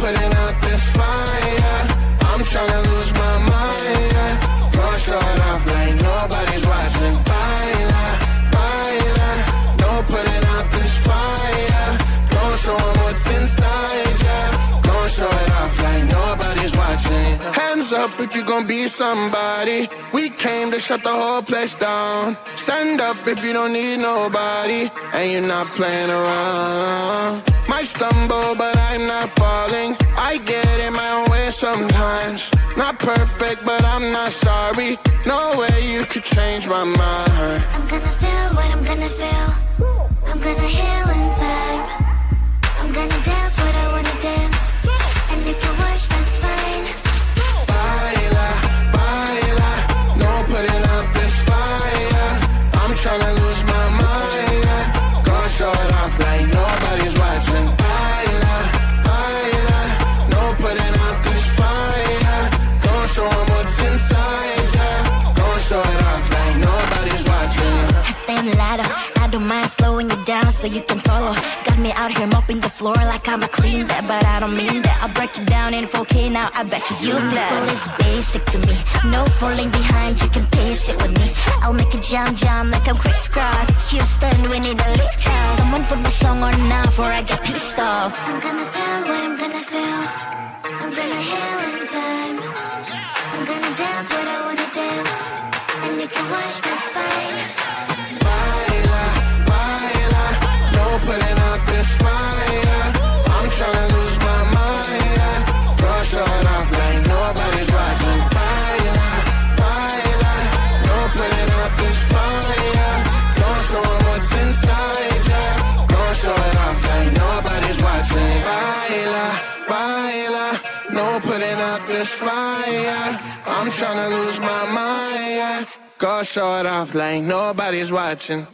Putting out this fire, I'm tryna lose my mind, yeah. Gonna show it off like nobody's watching. Baila, baila, no putting out this fire. Gonna show 'em what's inside, yeah. Gonna show it off like nobody's watching. Hands up if you gon' be somebody. We came to shut the whole place down. Stand up if you don't need nobody and you're not playing around. Might stumble, but I'm not falling. I get in my own way sometimes. Not perfect, but I'm not sorry. No way you could change my mind. I'm gonna feel what I'm gonna feel. I'm gonna heal in time. I'm gonna dance what I wanna dance. And if you watch, that's fine. Baila, baila, no putting out this fire. I'm tryna lose my mind, yeah. Gonna show it off like nobody's watching. Baila, baila, no putting out this fire. Gonna show 'em what's inside, yeah. Gonna show it off like nobody's watching. I stay on the ladder. I don't mind slowing you down so you can follow. Got me out here mopping the floor like I'm a clean that, but I don't mean that. I'll break it down in 4K now. I bet you that. It's basic to me. No falling behind. You can pace it with me. I'll make it jump like I'm quick cross. Houston, we need a lift out. Someone put my song on now before I get pissed off. I'm gonna feel what I'm gonna feel. I'm gonna heal in time. I'm gonna dance what I wanna dance. And you can watch, that's fine. Baila, baila, no putting out this fire. I'm tryna lose my mind, yeah. Gonna show it off like nobody's watching. Baila, baila, no putting out this fire. Gonna show 'em what's inside, yeah. Gonna show it off like nobody's watching. Baila, baila, no putting out this fire. I'm tryna lose my mind, yeah. Gonna show it off like nobody's watching.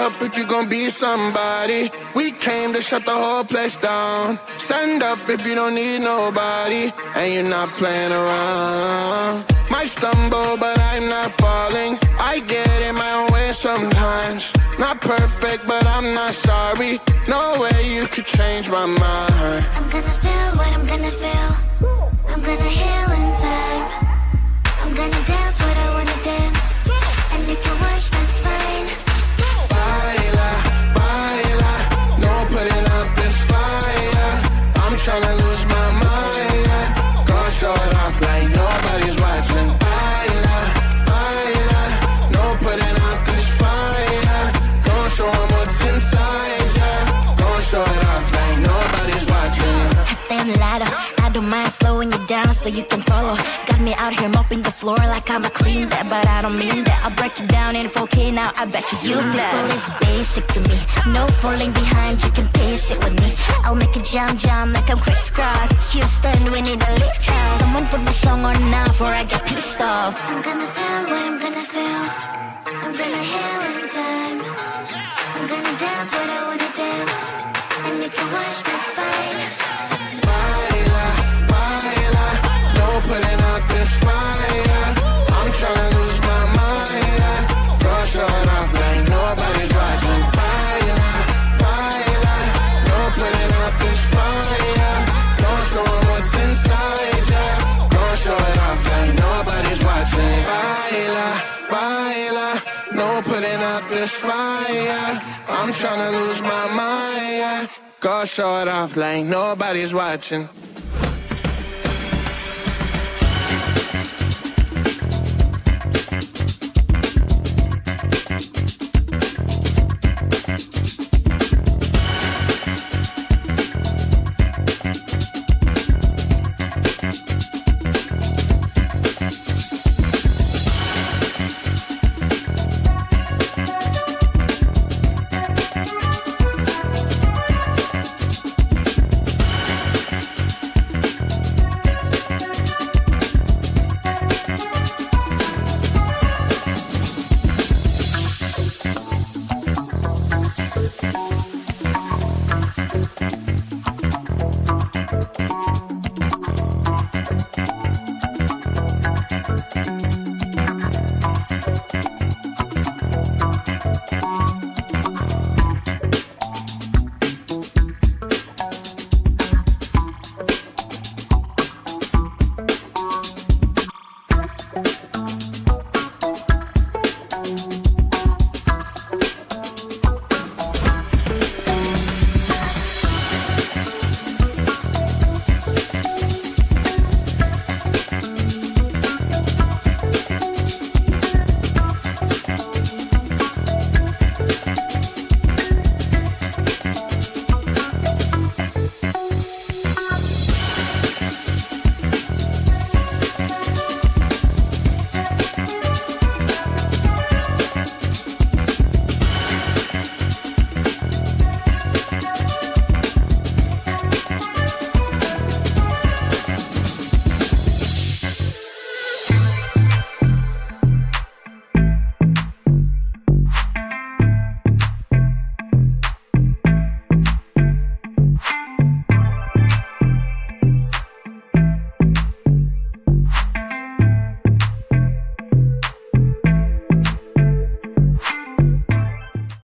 up if you gon' be somebody. We came to shut the whole place down. Stand up if you don't need nobody, and you're not playing around. Might stumble, but I'm not falling. I get in my own way sometimes. Not perfect, but I'm not sorry. No way you could change my mind. I'm gonna feel what I'm gonna feel. I'm gonna heal in time. I'm gonna dance what I wanna dance. And if you watch, that's fine. Baila, baila, no putting out this fire. I'm tryna lose my mind, yeah. Gonna show it off like nobody's watching. Baila, baila, no putting out this fire. Gonna show 'em what's inside, yeah. Gonna show it off like nobody's watching. I stand louder, I don't mind slowing you down so you can follow. Got me out here mopping the floor like I'm a clean that, but I don't mean that. I'll break it down in 4K now, I bet you people is basic to me. No falling behind, you can pace it with me. I'll make a jump like I'm crisscross. Houston, we need a lift out. Someone put my song on now before I get pissed off. I'm gonna feel what I'm gonna feel. I'm gonna heal in time. I'm gonna dance what I wanna dance. And if you watch, that's fine. Baila, baila, no putting out this fire. I'm tryna lose my mind, yeah. Gonna show it off like nobody's watching. Baila, baila, no putting out this fire. Gonna show 'em what's inside, yeah. Gonna show it off like nobody's watching. Baila, baila, no putting out this fire. I'm tryna lose my mind, yeah. Gonna show it off like nobody's watching.